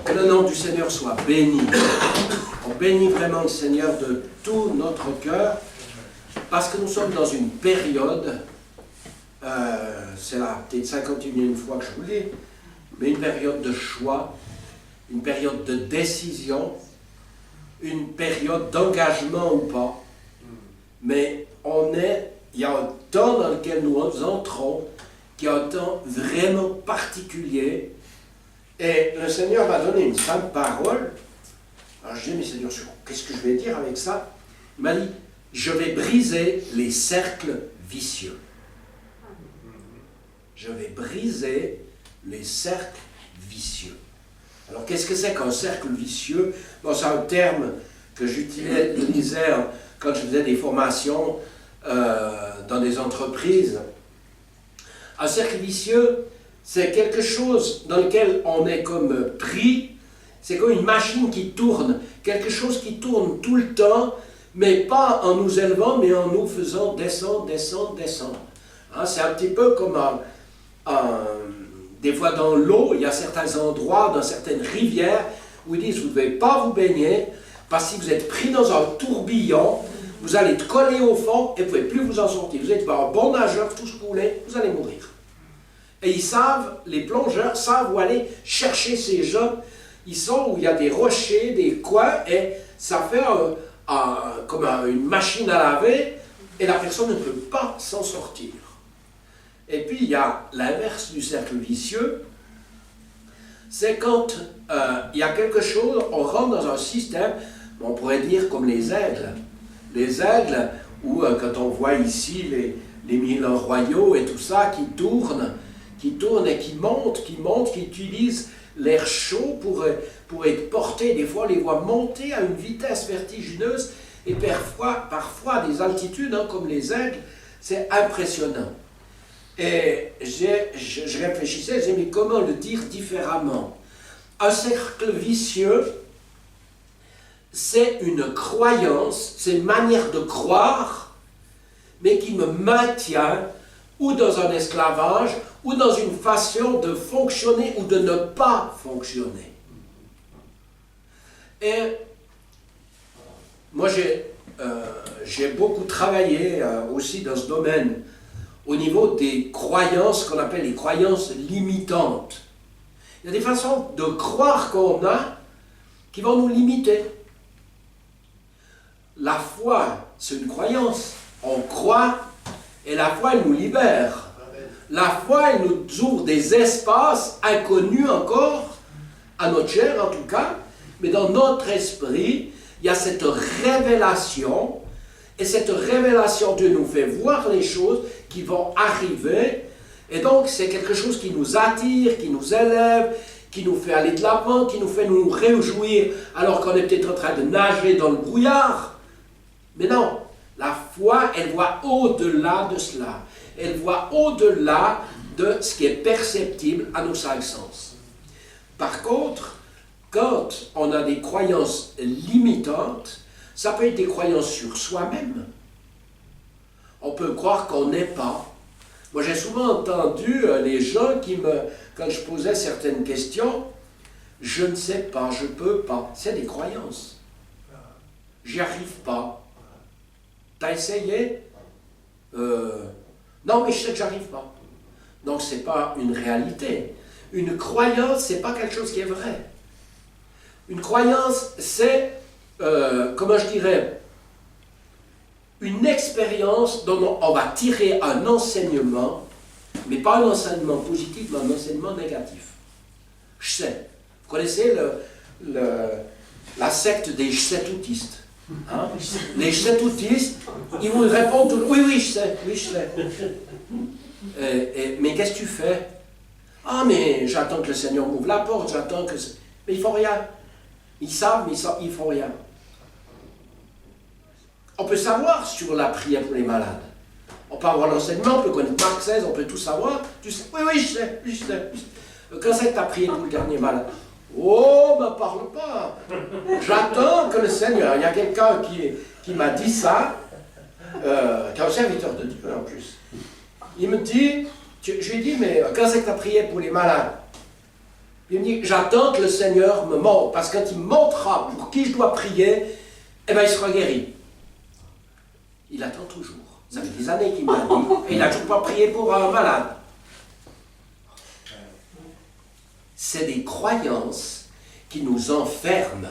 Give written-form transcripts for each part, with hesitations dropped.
Que le nom du Seigneur soit béni. On bénit vraiment le Seigneur de tout notre cœur, parce que nous sommes dans une période, c'est la peut-être 51e fois que je vous le dis, mais une période de choix, une période de décision, une période d'engagement ou pas. Mais il y a un temps dans lequel nous entrons, qui est un temps vraiment particulier. Et le Seigneur m'a donné une sainte parole. Alors je dis, mais Seigneur, qu'est-ce que je vais dire avec ça? Il m'a dit, je vais briser les cercles vicieux. Je vais briser les cercles vicieux. Alors qu'est-ce que c'est qu'un cercle vicieux? Bon, c'est un terme que j'utilisais quand je faisais des formations dans des entreprises. Un cercle vicieux, c'est quelque chose dans lequel on est comme pris, c'est comme une machine qui tourne, quelque chose qui tourne tout le temps, mais pas en nous élevant, mais en nous faisant descendre, descendre, descendre. Hein, c'est un petit peu comme des fois dans l'eau, il y a certains endroits, dans certaines rivières, où ils disent, vous ne devez pas vous baigner, parce que si vous êtes pris dans un tourbillon, vous allez être collé au fond et vous ne pouvez plus vous en sortir. Vous êtes un bon nageur, tout ce que vous voulez, vous allez mourir. Et ils savent, les plongeurs savent où aller chercher ces gens. Ils sont où il y a des rochers, des coins, et ça fait comme une machine à laver, et la personne ne peut pas s'en sortir. Et puis il y a l'inverse du cercle vicieux, c'est quand il y a quelque chose, on rentre dans un système, on pourrait dire comme les aigles. Les aigles, où quand on voit ici les milans royaux et tout ça, qui tournent et qui montent, qui utilisent l'air chaud pour être portés. Des fois, on les voit monter à une vitesse vertigineuse et parfois à des altitudes, hein, comme les aigles. C'est impressionnant. Et je réfléchissais, j'ai dit, mais comment le dire différemment? Un cercle vicieux, c'est une croyance, c'est une manière de croire, mais qui me maintient ou dans un esclavage, ou dans une façon de fonctionner ou de ne pas fonctionner. Et moi, j'ai beaucoup travaillé aussi dans ce domaine, au niveau des croyances qu'on appelle les croyances limitantes. Il y a des façons de croire qu'on a qui vont nous limiter. La foi, c'est une croyance. On croit et la foi, elle nous libère. La foi, elle nous ouvre des espaces inconnus encore, à notre chair en tout cas, mais dans notre esprit, il y a cette révélation, et cette révélation, Dieu nous fait voir les choses qui vont arriver, et donc c'est quelque chose qui nous attire, qui nous élève, qui nous fait aller de l'avant, qui nous fait nous réjouir, alors qu'on est peut-être en train de nager dans le brouillard. Mais non, la foi, elle voit au-delà de cela. Elle voit au-delà de ce qui est perceptible à nos cinq sens. Par contre, quand on a des croyances limitantes, ça peut être des croyances sur soi-même. On peut croire qu'on n'est pas. Moi, j'ai souvent entendu les gens quand je posais certaines questions, je ne sais pas, je ne peux pas. C'est des croyances. J'y arrive pas. T'as essayé? Non, mais je sais que j'arrive pas. Donc, ce n'est pas une réalité. Une croyance, ce n'est pas quelque chose qui est vrai. Une croyance, c'est, comment je dirais, une expérience dont on va tirer un enseignement, mais pas un enseignement positif, mais un enseignement négatif. Je sais. Vous connaissez la secte des chsetoutistes? Hein? Les chsetoutistes, ils vous répondent tout, oui, oui, je sais, oui, je sais. Mais qu'est-ce que tu fais? Ah, mais j'attends que le Seigneur m'ouvre la porte, j'attends que... Mais ils font rien. Ils savent, mais ils font rien. On peut savoir sur la prière pour les malades. On peut avoir l'enseignement, on peut connaître Marc 16, on peut tout savoir. Tu sais, oui, oui, je sais, je sais. Quand c'est que tu as prié pour le dernier malade? Oh, ne parle pas. J'attends que le Seigneur... Il y a quelqu'un qui m'a dit ça, qui est un serviteur de Dieu en plus. Il me dit, je lui ai dit, mais quand c'est que tu as prié pour les malades? Il me dit, j'attends que le Seigneur me montre, parce que quand il me montrera pour qui je dois prier, eh bien il sera guéri. Il attend toujours. Ça fait des années qu'il m'a dit, et il n'a toujours pas prié pour un malade. C'est des croyances qui nous enferment.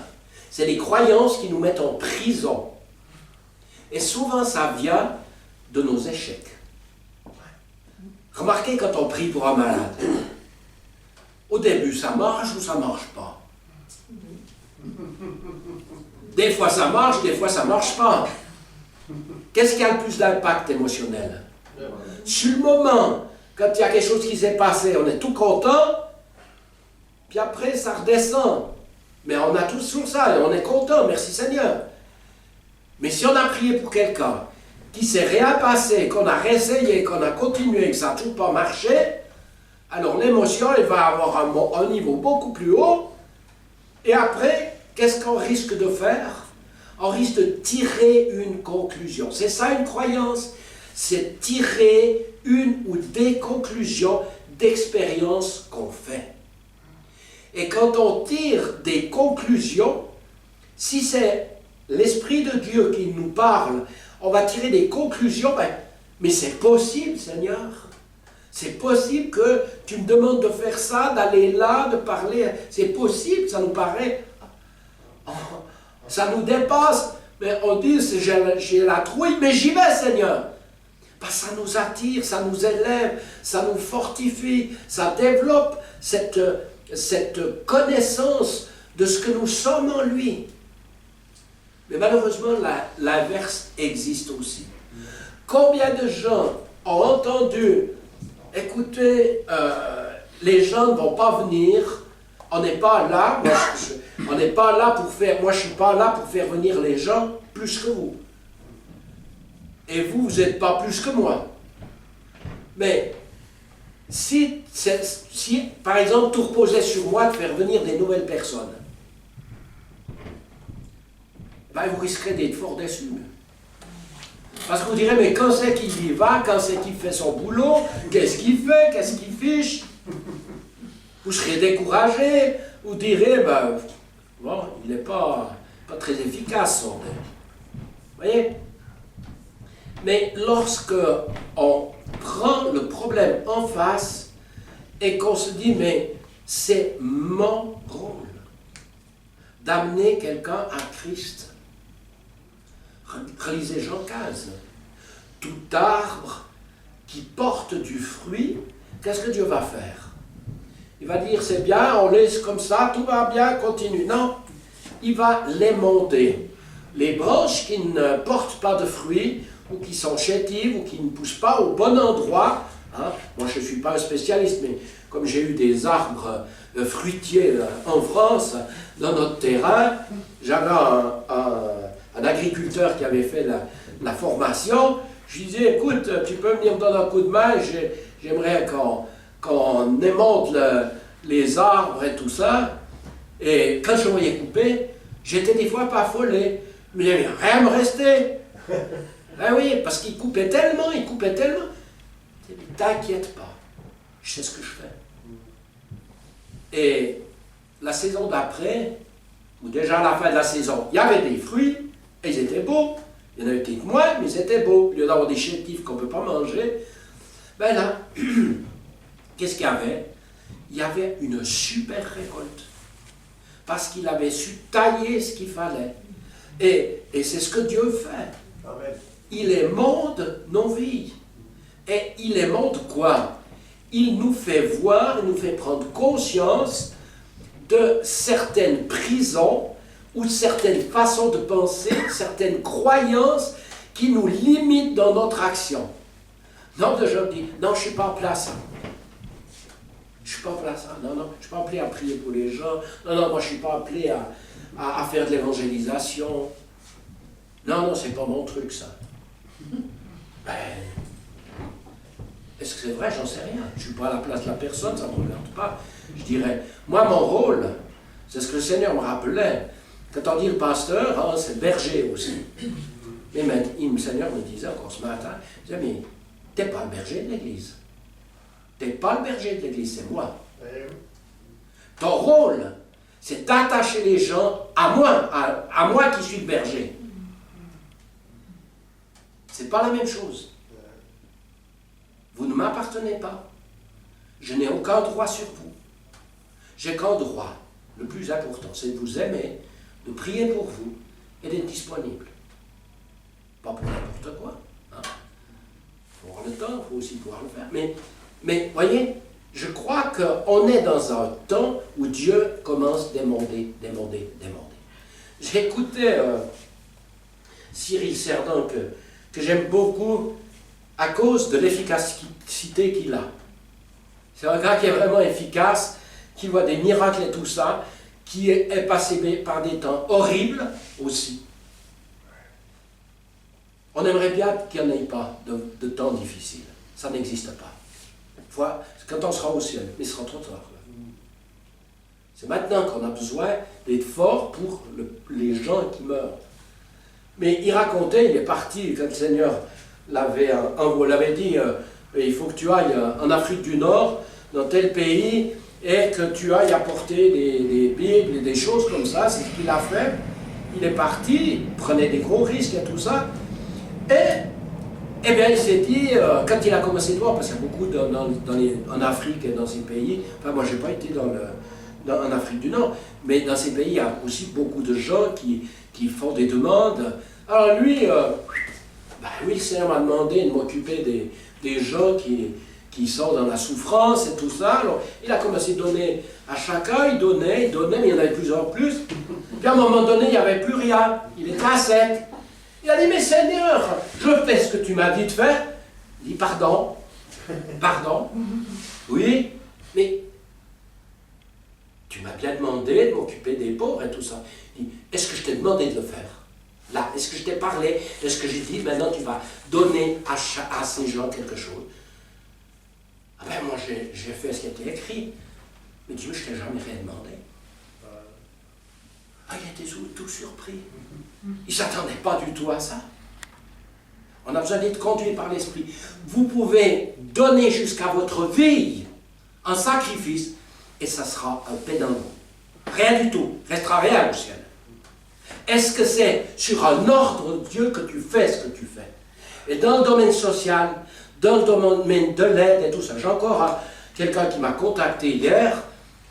C'est des croyances qui nous mettent en prison. Et souvent, ça vient de nos échecs. Remarquez quand on prie pour un malade. Au début, ça marche ou ça ne marche pas. Des fois, ça marche, des fois, ça ne marche pas. Qu'est-ce qui a le plus d'impact émotionnel? Sur le moment, quand il y a quelque chose qui s'est passé, on est tout content, puis après, ça redescend. Mais on a tous sur ça, et on est content, merci Seigneur. Mais si on a prié pour quelqu'un qui s'est rien passé, qu'on a réessayé, qu'on a continué, que ça n'a toujours pas marché, alors l'émotion, elle va avoir un niveau beaucoup plus haut. Et après, qu'est-ce qu'on risque de faire? On risque de tirer une conclusion. C'est ça une croyance. C'est tirer une ou des conclusions d'expériences qu'on fait. Et quand on tire des conclusions, si c'est l'Esprit de Dieu qui nous parle, on va tirer des conclusions, mais c'est possible, Seigneur. C'est possible que tu me demandes de faire ça, d'aller là, de parler. C'est possible, ça nous paraît. Ça nous dépasse. Mais on dit, j'ai la trouille, mais j'y vais, Seigneur. Ça nous attire, ça nous élève, ça nous fortifie, ça développe cette connaissance de ce que nous sommes en lui. Mais malheureusement, l'inverse existe aussi. Combien de gens ont entendu, écoutez, les gens ne vont pas venir, on n'est pas là, on n'est pas là pour faire, moi je ne suis pas là pour faire venir les gens plus que vous. Et vous n'êtes pas plus que moi. Mais si, par exemple, tout reposait sur moi de faire venir des nouvelles personnes, vous risquerez d'être fort déçus. Parce que vous direz, mais quand c'est qu'il y va, quand c'est qu'il fait son boulot, qu'est-ce qu'il fait, qu'est-ce qu'il fiche? Vous serez découragé, vous direz, bon, il n'est pas très efficace, son Dieu. Vous voyez? Mais lorsque on prend le problème en face et qu'on se dit, mais c'est mon rôle d'amener quelqu'un à Christ. Relisez Jean 15. Tout arbre qui porte du fruit, qu'est-ce que Dieu va faire? Il va dire, c'est bien, on laisse comme ça, tout va bien, continue. Non, il va l'émonder. Les branches qui ne portent pas de fruits, ou qui sont chétives, ou qui ne poussent pas au bon endroit. Moi, je ne suis pas un spécialiste, mais comme j'ai eu des arbres fruitiers en France, dans notre terrain, j'avais un agriculteur qui avait fait la formation. Je lui disais, écoute, tu peux venir me donner un coup de main, j'aimerais qu'on émonte les arbres et tout ça. Et quand je me voyais couper, j'étais des fois pas affolé. Mais il n'y avait rien à me rester. Oui, parce qu'il coupait tellement. T'inquiète pas, je sais ce que je fais. Et la saison d'après, ou déjà à la fin de la saison, il y avait des fruits, et ils étaient beaux. Il y en avait peut-être moins, mais ils étaient beaux. Au lieu d'avoir des chétifs qu'on ne peut pas manger, là, qu'est-ce qu'il y avait? Il y avait une super récolte. Parce qu'il avait su tailler ce qu'il fallait. Et c'est ce que Dieu fait. Amen. Il émonde nos vies. Et il émonde quoi? Il nous fait voir, il nous fait prendre conscience de certaines prisons ou de certaines façons de penser, certaines croyances qui nous limitent dans notre action. Non, de gens disent, non, je ne suis pas en place. Je ne suis pas en place. Non, je ne suis pas appelé à prier pour les gens. Non, moi je ne suis pas appelé à faire de l'évangélisation. Non, c'est pas mon truc, ça. Est-ce que c'est vrai? J'en sais rien. Je ne suis pas à la place de la personne, ça ne me regarde pas. Je dirais, moi, mon rôle, c'est ce que le Seigneur me rappelait. Quand on dit le pasteur, c'est berger aussi. Mais le Seigneur me disait encore ce matin, il disait, mais t'es pas le berger de l'Église. T'es pas le berger de l'Église, c'est moi. Ton rôle, c'est d'attacher les gens à moi, à moi qui suis le berger. C'est pas la même chose. Vous ne m'appartenez pas. Je n'ai aucun droit sur vous. J'ai qu'un droit. Le plus important, c'est de vous aimer, de prier pour vous et d'être disponible. Pas pour n'importe quoi. Hein. Il faut avoir le temps, il faut aussi pouvoir le faire. Mais voyez, je crois qu'on est dans un temps où Dieu commence à demander. J'ai écouté Cyril Cerdan, que j'aime beaucoup, à cause de l'efficacité qu'il a. C'est un gars qui est vraiment efficace, qui voit des miracles et tout ça, qui est passé par des temps horribles aussi. On aimerait bien qu'il n'y en ait pas de temps difficiles. Ça n'existe pas. Quand on sera au ciel, mais ce sera trop tard. C'est maintenant qu'on a besoin d'être fort pour les gens qui meurent. Mais il racontait, il est parti, quand le Seigneur l'avait dit, il faut que tu ailles en Afrique du Nord, dans tel pays, et que tu ailles apporter des Bibles et des choses comme ça. C'est ce qu'il a fait. Il est parti, il prenait des gros risques et tout ça. Et bien il s'est dit, quand il a commencé de voir, parce qu'il y a beaucoup en Afrique et dans ces pays, enfin moi je n'ai pas été en Afrique du Nord, mais dans ces pays il y a aussi beaucoup de gens qui font des demandes. Alors lui, le Seigneur m'a demandé de m'occuper des gens qui sont dans la souffrance et tout ça. Alors, il a commencé à donner à chacun, il donnait, mais il y en avait de plus en plus. Puis à un moment donné, il n'y avait plus rien. Il était à sec. Il a dit, mais Seigneur, je fais ce que tu m'as dit de faire. Il dit, pardon. Oui, mais tu m'as bien demandé de m'occuper des pauvres et tout ça. Il dit, est-ce que je t'ai demandé de le faire? Là, est-ce que je t'ai parlé? Est-ce que j'ai dit, maintenant tu vas donner à ces gens quelque chose? Ah ben moi j'ai fait ce qui était écrit. Mais Dieu, je ne t'ai jamais rien demandé. Ah, il était tout surpris. Il ne s'attendait pas du tout à ça. On a besoin d'être conduit par l'Esprit. Vous pouvez donner jusqu'à votre vie un sacrifice et ça sera un pédant. Rien du tout. Restera rien au ciel. Est-ce que c'est sur un ordre de Dieu que tu fais ce que tu fais? Et dans le domaine social, dans le domaine de l'aide et tout ça, j'ai encore quelqu'un qui m'a contacté hier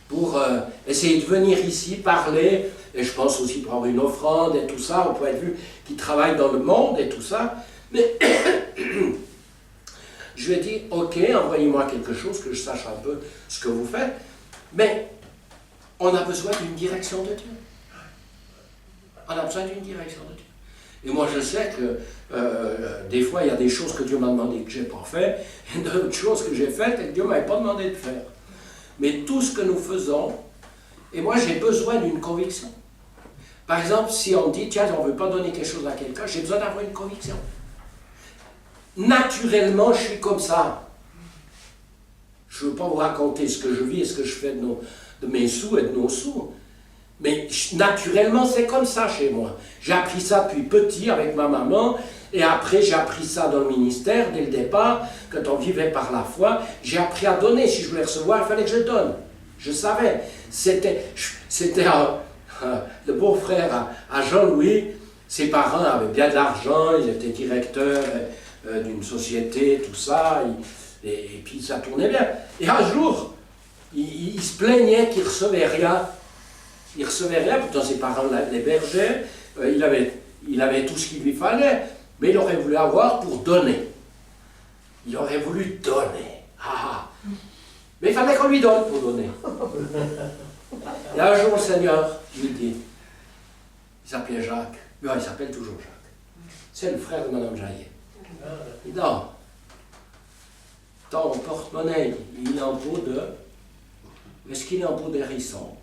pour essayer de venir ici parler, et je pense aussi pour avoir une offrande et tout ça, au point de vue qui travaille dans le monde et tout ça. Mais je lui ai dit, ok, envoyez-moi quelque chose, que je sache un peu ce que vous faites, mais on a besoin d'une direction de Dieu. On a besoin d'une direction de Dieu. Et moi je sais que des fois il y a des choses que Dieu m'a demandé que je n'ai pas fait, et d'autres choses que j'ai faites et que Dieu ne m'avait pas demandé de faire. Mais tout ce que nous faisons, et moi j'ai besoin d'une conviction. Par exemple, si on dit, tiens, on ne veut pas donner quelque chose à quelqu'un, j'ai besoin d'avoir une conviction. Naturellement, je suis comme ça. Je ne veux pas vous raconter ce que je vis et ce que je fais de mes sous et de nos sous. Mais naturellement, c'est comme ça chez moi. J'ai appris ça depuis petit avec ma maman, et après j'ai appris ça dans le ministère, dès le départ, quand on vivait par la foi, j'ai appris à donner. Si je voulais recevoir, il fallait que je donne. Je savais. C'était le beau-frère à Jean-Louis, ses parents avaient bien de l'argent, ils étaient directeurs d'une société, tout ça, et puis ça tournait bien. Et un jour, il se plaignait qu'il ne recevait rien. Il ne recevait rien, pourtant ses parents l'hébergeaient, il avait tout ce qu'il lui fallait, mais il aurait voulu avoir pour donner. Il aurait voulu donner. Mais il fallait qu'on lui donne pour donner. Et un jour, le Seigneur lui dit, il s'appelait Jacques, il s'appelle toujours Jacques, c'est le frère de Mme Jaillet. Il dit, non, ton porte-monnaie, il est en peau de... Est-ce qu'il est en peau d'hérisson?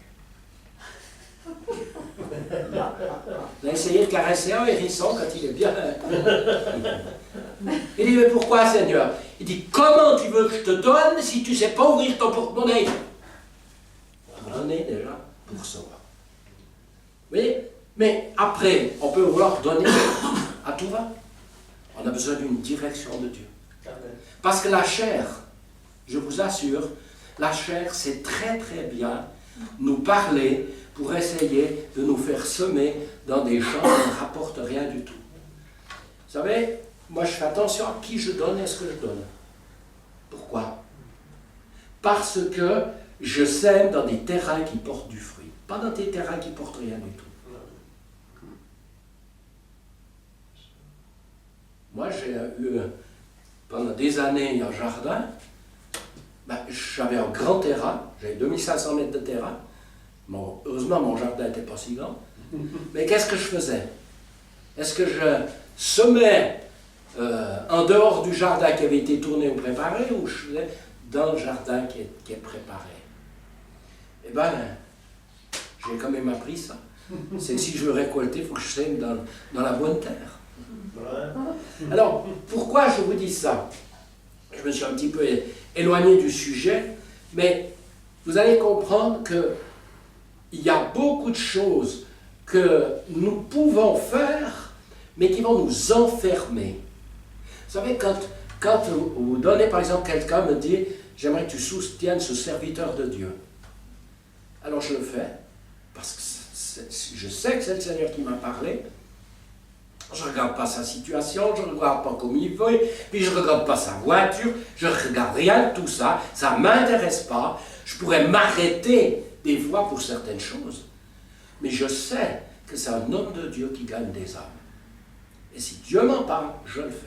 Vous avez essayé de caresser un hérisson quand il est bien. Il dit, mais pourquoi, Seigneur? Il dit, comment tu veux que je te donne si tu ne sais pas ouvrir ton porte-monnaie? Donner déjà pour recevoir. Mais après, on peut vouloir donner à tout va. On a besoin d'une direction de Dieu. Parce que la chair, je vous assure, la chair, c'est très très bien nous parler pour essayer de nous faire semer dans des champs qui ne rapportent rien du tout. Vous savez, moi je fais attention à qui je donne et ce que je donne. Pourquoi? Parce que je sème dans des terrains qui portent du fruit, pas dans des terrains qui portent rien du tout. Moi j'ai eu pendant des années un jardin, j'avais un grand terrain, j'avais 2500 mètres de terrain. Bon, heureusement mon jardin n'était pas si grand, mais qu'est-ce que je faisais? Est-ce que je semais en dehors du jardin qui avait été tourné ou préparé, ou je faisais dans le jardin qui est préparé? Eh bien, j'ai quand même appris ça. C'est que si je veux récolter, il faut que je sème dans la bonne terre. Alors, pourquoi je vous dis ça? Je me suis un petit peu éloigné du sujet, mais vous allez comprendre qu'il y a beaucoup de choses que nous pouvons faire, mais qui vont nous enfermer. Vous savez, quand vous donnez, par exemple, quelqu'un me dit « J'aimerais que tu soutiennes ce serviteur de Dieu ». Alors je le fais, parce que je sais que c'est le Seigneur qui m'a parlé. Je ne regarde pas sa situation, je ne regarde pas comment il veut, puis je ne regarde pas sa voiture, je ne regarde rien de tout ça, ça ne m'intéresse pas. Je pourrais m'arrêter des fois pour certaines choses, mais je sais que c'est un homme de Dieu qui gagne des âmes. Et si Dieu m'en parle, je le fais.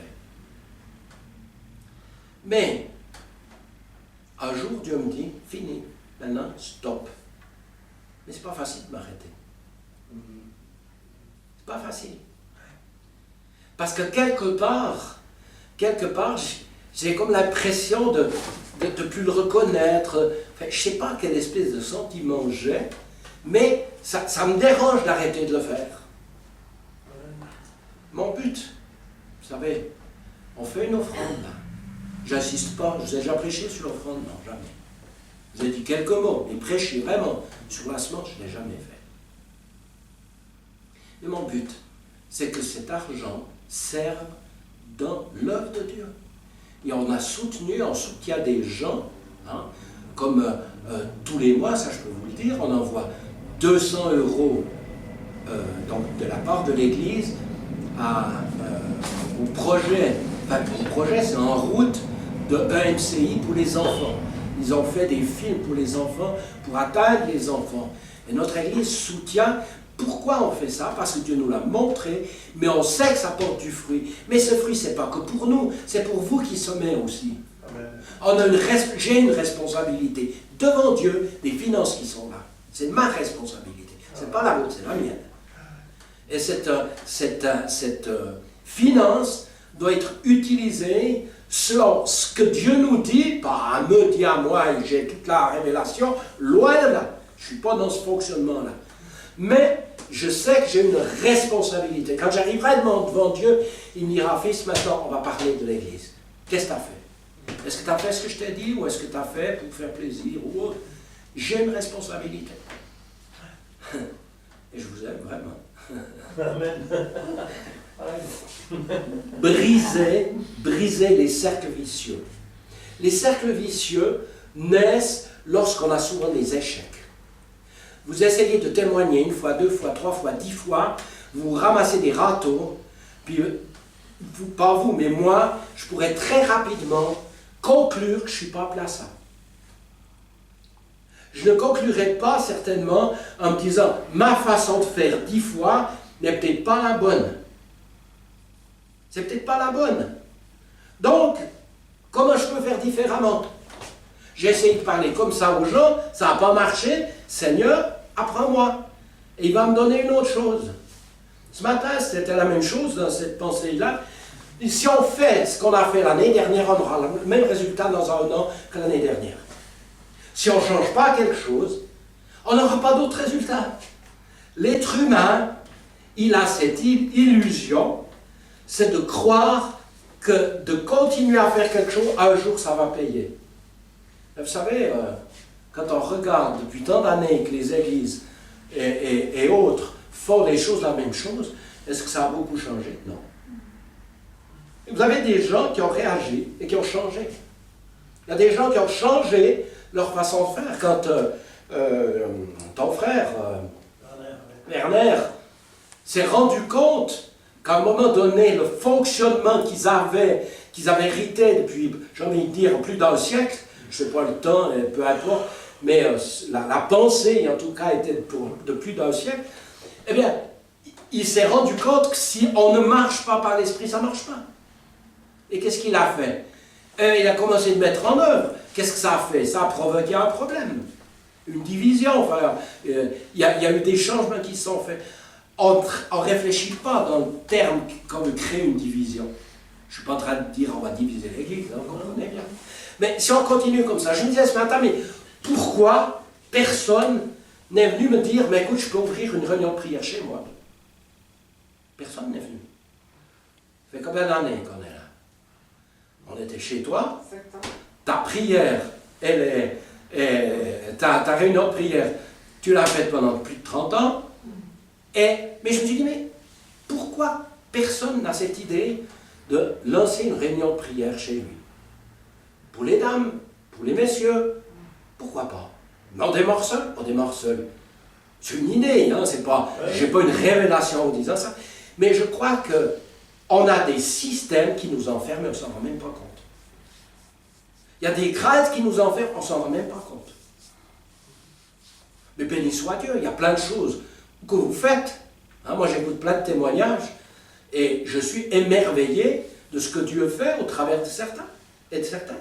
Mais, un jour, Dieu me dit, fini, maintenant, stop. Mais ce n'est pas facile de m'arrêter. C'est pas facile. Parce que quelque part, j'ai comme l'impression de ne plus le reconnaître. Enfin, je ne sais pas quelle espèce de sentiment j'ai, mais ça me dérange d'arrêter de le faire. Mon but, vous savez, on fait une offrande. J'insiste pas, je vous ai déjà prêché sur l'offrande, non, jamais. Je vous ai dit quelques mots, mais prêcher vraiment sur la semence, je ne l'ai jamais fait. Mais mon but, c'est que cet argent serve dans l'œuvre de Dieu. Et on soutient des gens, hein, comme tous les mois, ça je peux vous le dire, on envoie 200 € donc de la part de l'Église au projet, c'est en route de EMCI pour les enfants. Ils ont fait des films pour les enfants, pour atteindre les enfants. Et notre Église soutient. Pourquoi on fait ça? Parce que Dieu nous l'a montré, mais on sait que ça porte du fruit. Mais ce fruit, ce n'est pas que pour nous, c'est pour vous qui semez aussi. J'ai une responsabilité devant Dieu des finances qui sont là. C'est ma responsabilité. Ce n'est pas la vôtre, c'est la mienne. Et cette finance doit être utilisée selon ce que Dieu nous dit, pas me dit à moi et j'ai toute la révélation, loin de là. Je ne suis pas dans ce fonctionnement-là. Mais je sais que j'ai une responsabilité. Quand j'arriverai devant Dieu, il me dira, fils, maintenant on va parler de l'Église. Qu'est-ce que tu as fait? Est-ce que tu as fait ce que je t'ai dit ou est-ce que tu as fait pour faire plaisir ou autre? J'ai une responsabilité. Et je vous aime vraiment. Briser les cercles vicieux. Les cercles vicieux naissent lorsqu'on a souvent des échecs. Vous essayez de témoigner une fois, 2 fois, 3 fois, 10 fois, vous ramassez des râteaux, puis pas vous, mais moi, je pourrais très rapidement conclure que je ne suis pas plaçant. Je ne conclurai pas certainement en me disant ma façon de faire 10 fois n'est peut-être pas la bonne. C'est peut-être pas la bonne. Donc, comment je peux faire différemment? J'ai essayé de parler comme ça aux gens, ça n'a pas marché. Seigneur, apprends-moi. Et il va me donner une autre chose. Ce matin, c'était la même chose dans cette pensée-là. Et si on fait ce qu'on a fait l'année dernière, on aura le même résultat dans un an que l'année dernière. Si on ne change pas quelque chose, on n'aura pas d'autres résultats. L'être humain, il a cette illusion, c'est de croire que de continuer à faire quelque chose, un jour ça va payer. Vous savez, quand on regarde depuis tant d'années que les églises et autres font les choses la même chose, est-ce que ça a beaucoup changé? Non. Vous avez des gens qui ont réagi et qui ont changé. Il y a des gens qui ont changé leur façon de faire. Quand ton frère, Werner, s'est rendu compte qu'à un moment donné, le fonctionnement qu'ils avaient hérité depuis, j'ai envie de dire, plus d'un siècle, je ne sais pas le temps, peu importe, mais la pensée, en tout cas, était de plus d'un siècle, eh bien, il s'est rendu compte que si on ne marche pas par l'esprit, ça ne marche pas. Et qu'est-ce qu'il a fait? Il a commencé de mettre en œuvre. Qu'est-ce que ça a fait? Ça a provoqué un problème, une division. Enfin, il y a eu des changements qui se sont faits. On ne réfléchit pas dans le terme qu'on veut créer une division. Je ne suis pas en train de dire on va diviser l'Église, hein, vous comprenez bien. Mais si on continue comme ça, je me disais ce matin, mais pourquoi personne n'est venu me dire, mais écoute, je peux ouvrir une réunion de prière chez moi? Personne n'est venu. Ça fait combien d'années qu'on est là? On était chez toi, ta prière, ta réunion de prière, tu l'as faite pendant plus de 30 ans, mais je me suis dit, mais pourquoi personne n'a cette idée de lancer une réunion de prière chez lui? Pour les dames, pour les messieurs, pourquoi pas? Mais on démarre seul, C'est une idée, hein, c'est pas, j'ai pas une révélation en disant ça, mais je crois que on a des systèmes qui nous enferment et on ne s'en rend même pas compte. Il y a des grades qui nous enferment, on ne s'en rend même pas compte. Mais béni soit Dieu, il y a plein de choses que vous faites. Hein, moi j'écoute plein de témoignages et je suis émerveillé de ce que Dieu fait au travers de certains et de certaines.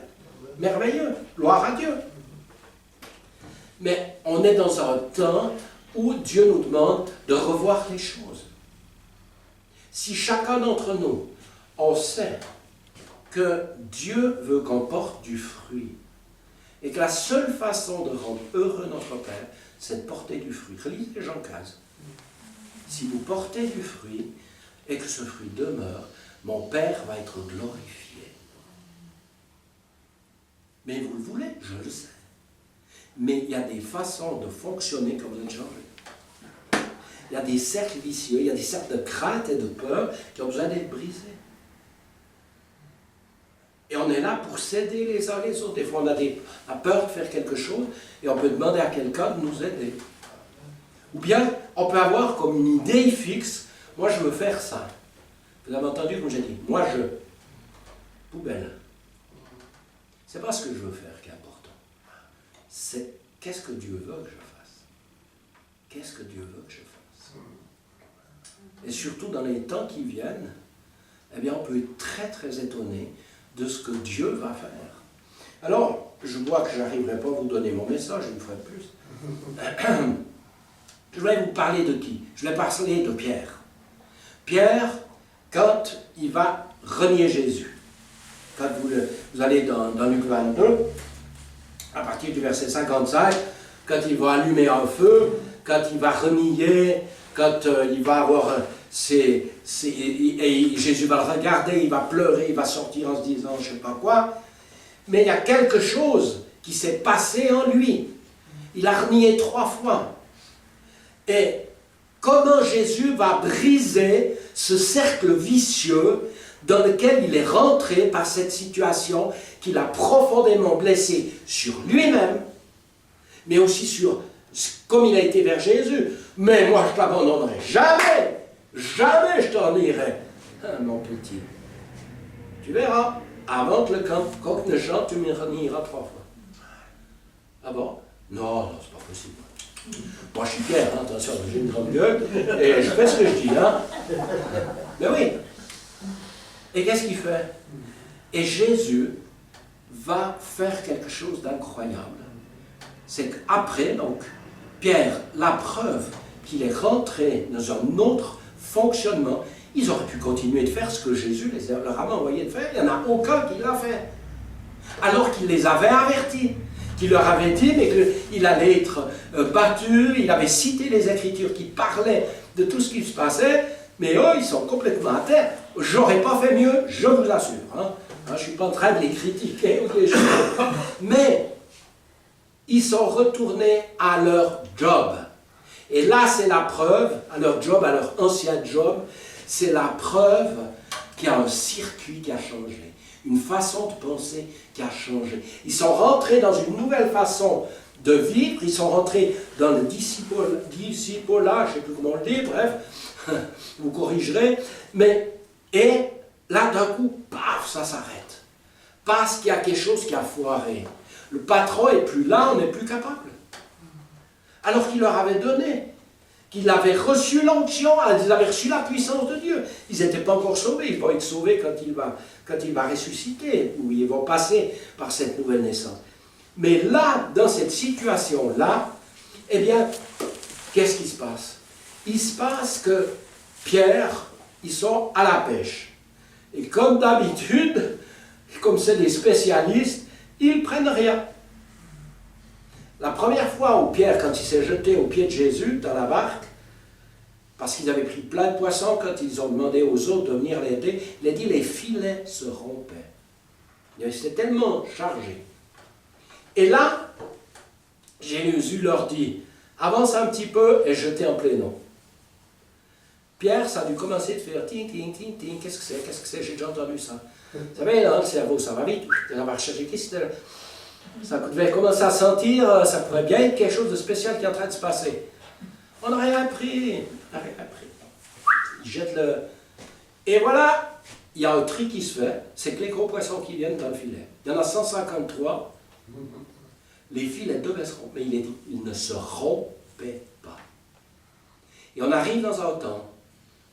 Merveilleux, gloire à Dieu. Mais on est dans un temps où Dieu nous demande de revoir les choses. Si chacun d'entre nous, on sait que Dieu veut qu'on porte du fruit, et que la seule façon de rendre heureux notre Père, c'est de porter du fruit. Relisez Jean 15. Si vous portez du fruit, et que ce fruit demeure, mon Père va être glorifié. Mais vous le voulez, je le sais. Mais il y a des façons de fonctionner comme vous êtes changé. Il y a des cercles vicieux, il y a des cercles de crainte et de peur qui ont besoin d'être brisés. Et on est là pour s'aider les uns les autres. Des fois, on a peur de faire quelque chose et on peut demander à quelqu'un de nous aider. Ou bien, on peut avoir comme une idée fixe, moi je veux faire ça. Vous avez entendu comme j'ai dit, moi je... Poubelle. C'est pas ce que je veux faire qui est important. C'est qu'est-ce que Dieu veut que je fasse. Qu'est-ce que Dieu veut que je fasse. Et surtout dans les temps qui viennent, eh bien on peut être très très étonné de ce que Dieu va faire. Alors, je vois que je n'arriverai pas à vous donner mon message une fois de plus. Je vais vous parler de qui? Je vais parler de Pierre. Pierre, quand il va renier Jésus, quand vous allez dans Luc 22, à partir du verset 55, quand il va allumer un feu, quand il va renier, quand il va avoir et Jésus va le regarder, il va pleurer, il va sortir en se disant je ne sais pas quoi, mais il y a quelque chose qui s'est passé en lui. Il a renié 3 fois. Et comment Jésus va briser ce cercle vicieux dans lequel il est rentré par cette situation qui l'a profondément blessé sur lui-même, mais aussi sur comme il a été vers Jésus. Mais moi, je ne t'abandonnerai jamais. Jamais je t'en irai. Ah, mon petit. Tu verras, avant que le coq ne chante, tu me renieras 3 fois. Ah bon? Non, c'est pas possible. Moi, je suis Pierre, hein, attention, j'ai une grande gueule, et je fais ce que je dis, hein. Mais oui. Et qu'est-ce qu'il fait? Et Jésus va faire quelque chose d'incroyable. C'est qu'après, donc, Pierre, la preuve qu'il est rentré dans un autre fonctionnement, ils auraient pu continuer de faire ce que Jésus leur avait envoyé de faire. Il n'y en a aucun qui l'a fait. Alors qu'il les avait avertis, qu'il leur avait dit mais qu'il allait être battu, il avait cité les Écritures qui parlaient de tout ce qui se passait, mais eux, ils sont complètement à terre. J'aurais pas fait mieux, je vous assure. Hein. Je ne suis pas en train de les critiquer, mais ils sont retournés à leur job. Et là, c'est la preuve, à leur job, à leur ancien job, c'est la preuve qu'il y a un circuit qui a changé, une façon de penser qui a changé. Ils sont rentrés dans une nouvelle façon de vivre. Ils sont rentrés dans le discipolat, je ne sais plus comment le dire, bref, vous corrigerez. Et là, d'un coup, paf, ça s'arrête. Parce qu'il y a quelque chose qui a foiré. Le patron n'est plus là, on n'est plus capable. Alors qu'il leur avait donné, qu'ils avaient reçu l'onction, ils avaient reçu la puissance de Dieu. Ils n'étaient pas encore sauvés, ils vont être sauvés quand il va ressusciter, ou ils vont passer par cette nouvelle naissance. Mais là, dans cette situation-là, eh bien, qu'est-ce qui se passe? Il se passe que Pierre, ils sont à la pêche. Et comme d'habitude, comme c'est des spécialistes, ils prennent rien. La première fois où Pierre, quand il s'est jeté aux pieds de Jésus dans la barque, parce qu'ils avaient pris plein de poissons, quand ils ont demandé aux autres de venir l'aider, il a dit les filets se rompaient. C'était tellement chargé. Et là, Jésus leur dit, avance un petit peu et jetez en plein eau. Pierre, ça a dû commencer de faire ting, ting, ting, ting. Qu'est-ce que c'est? J'ai déjà entendu ça. Vous savez, là, le cerveau, ça va vite. Ça va rechercher qui c'était. Ça devait commencer à sentir, ça pourrait bien être quelque chose de spécial qui est en train de se passer. On n'a rien appris. Il jette le... Et voilà, il y a un tri qui se fait, c'est que les gros poissons qui viennent dans le filet. Il y en a 153. Les filets devaient se rompre, mais il est dit, ils ne se rompaient pas. Et on arrive dans un temps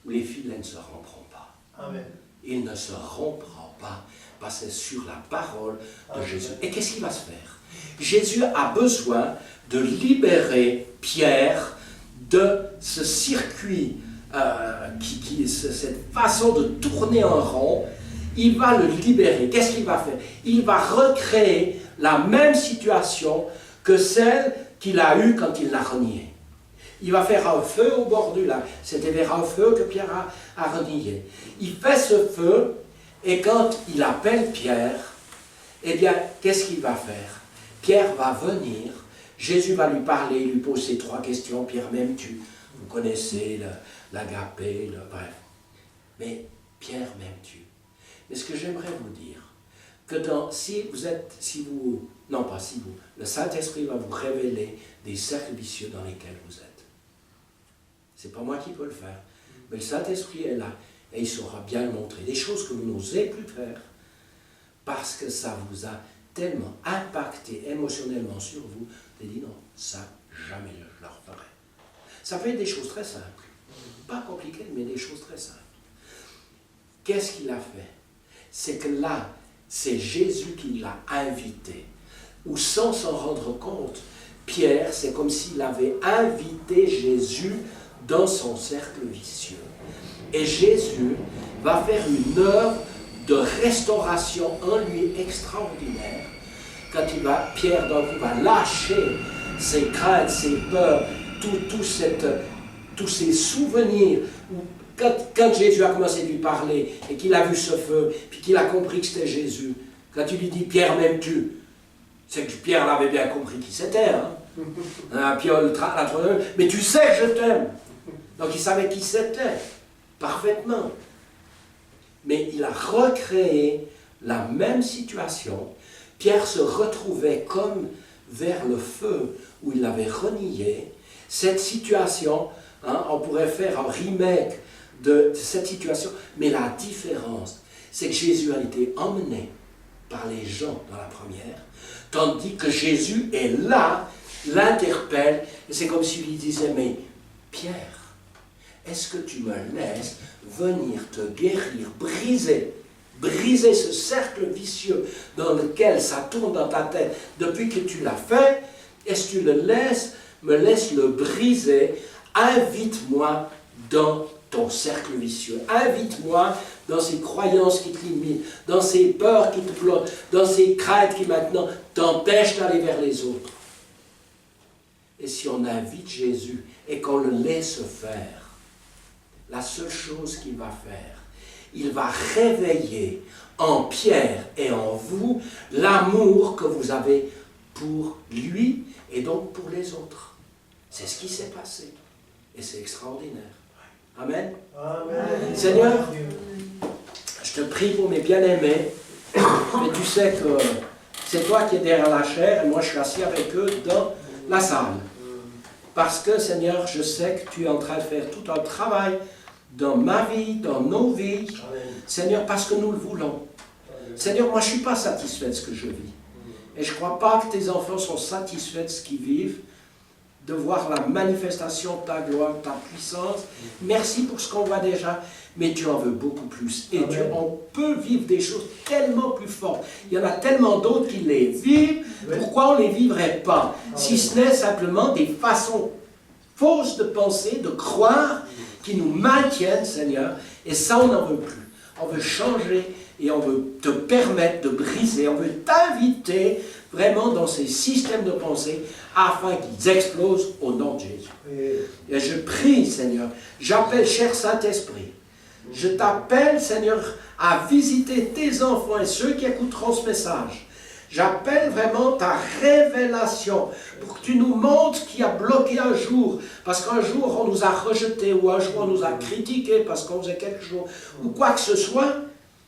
où les filets ne se rompront pas. Amen. Ils ne se rompront pas, parce que c'est sur la parole de Jésus. Et qu'est-ce qui va se faire? Jésus a besoin de libérer Pierre de ce circuit, cette façon de tourner en rond. Il va le libérer. Qu'est-ce qu'il va faire? Il va recréer la même situation que celle qu'il a eue quand il l'a renié. Il va faire un feu au bord du lac. C'était vers un feu que Pierre a renié. Il fait ce feu, et quand il appelle Pierre, eh bien, qu'est-ce qu'il va faire? Pierre va venir, Jésus va lui parler, lui poser 3 questions. Pierre, m'aimes-tu? Vous connaissez l'agapé, bref. Mais Pierre, m'aimes-tu? Mais ce que j'aimerais vous dire, que le Saint-Esprit va vous révéler des cercles vicieux dans lesquels vous êtes. C'est pas moi qui peux le faire, mais le Saint-Esprit est là, et il saura bien le montrer. Des choses que vous n'osez plus faire, parce que ça vous a tellement impacté émotionnellement sur vous, vous avez dit non, ça, jamais je le referai. Ça peut être des choses très simples, pas compliquées, mais des choses très simples. Qu'est-ce qu'il a fait? C'est que là, c'est Jésus qui l'a invité, ou sans s'en rendre compte, Pierre, c'est comme s'il avait invité Jésus dans son cercle vicieux. Et Jésus va faire une œuvre de restauration en lui extraordinaire. Quand Pierre donc va lâcher ses craintes, ses peurs, tous ces souvenirs. Quand Jésus a commencé à lui parler et qu'il a vu ce feu, puis qu'il a compris que c'était Jésus, quand tu lui dis Pierre, m'aimes-tu? C'est que Pierre l'avait bien compris qui c'était. Mais tu sais que je t'aime. Donc il savait qui c'était, parfaitement. Mais il a recréé la même situation. Pierre se retrouvait comme vers le feu où il avait renié. Cette situation, on pourrait faire un remake de cette situation, mais la différence, c'est que Jésus a été emmené par les gens dans la première, tandis que Jésus est là, l'interpelle, et c'est comme s'il lui disait, mais Pierre, est-ce que tu me laisses venir te guérir, briser ce cercle vicieux dans lequel ça tourne dans ta tête depuis que tu l'as fait? Est-ce que tu me laisses le briser? Invite-moi dans ton cercle vicieux. Invite-moi dans ces croyances qui te limitent, dans ces peurs qui te bloquent, dans ces craintes qui maintenant t'empêchent d'aller vers les autres. Et si on invite Jésus et qu'on le laisse faire, la seule chose qu'il va faire, il va réveiller en Pierre et en vous l'amour que vous avez pour lui et donc pour les autres. C'est ce qui s'est passé. Et c'est extraordinaire. Amen. Amen. Seigneur, je te prie pour mes bien-aimés, mais tu sais que C'est toi qui es derrière la chair et moi je suis assis avec eux dans la salle. Parce que, Seigneur, je sais que tu es en train de faire tout un travail dans ma vie, dans nos vies. Seigneur, parce que nous le voulons. Seigneur, moi je ne suis pas satisfait de ce que je vis. Et je ne crois pas que tes enfants sont satisfaits de ce qu'ils vivent, de voir la manifestation de ta gloire, de ta puissance. Merci pour ce qu'on voit déjà, mais tu en veux beaucoup plus. Et on peut vivre des choses tellement plus fortes. Il y en a tellement d'autres qui les vivent. Pourquoi on ne les vivrait pas? Si ce n'est simplement des façons fausses de penser, de croire, qui nous maintiennent, Seigneur. Et ça, on n'en veut plus. On veut changer et on veut te permettre de briser. On veut t'inviter vraiment dans ces systèmes de pensée afin qu'ils explosent au nom de Jésus. Et je prie, Seigneur, j'appelle, cher Saint-Esprit, je t'appelle, Seigneur, à visiter tes enfants et ceux qui écouteront ce message. J'appelle vraiment ta révélation pour que tu nous montres qui a bloqué un jour, parce qu'un jour on nous a rejetés, ou un jour on nous a critiqués parce qu'on faisait quelque chose, ou quoi que ce soit,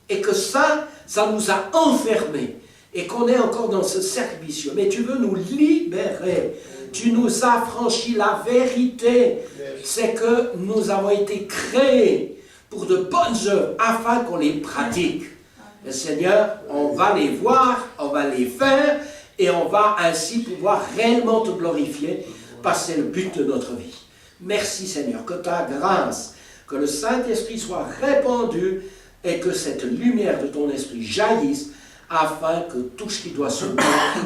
et que ça nous a enfermés, et qu'on est encore dans ce cercle vicieux. Mais tu veux nous libérer, tu nous as franchi la vérité, c'est que nous avons été créés pour de bonnes œuvres, afin qu'on les pratique. Et Seigneur, on va les voir, on va les faire, et on va ainsi pouvoir réellement te glorifier, parce que c'est le but de notre vie. Merci Seigneur, que ta grâce, que le Saint-Esprit soit répandu, et que cette lumière de ton esprit jaillisse, afin que tout ce qui doit sauter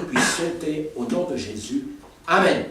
puisse sauter au nom de Jésus. Amen.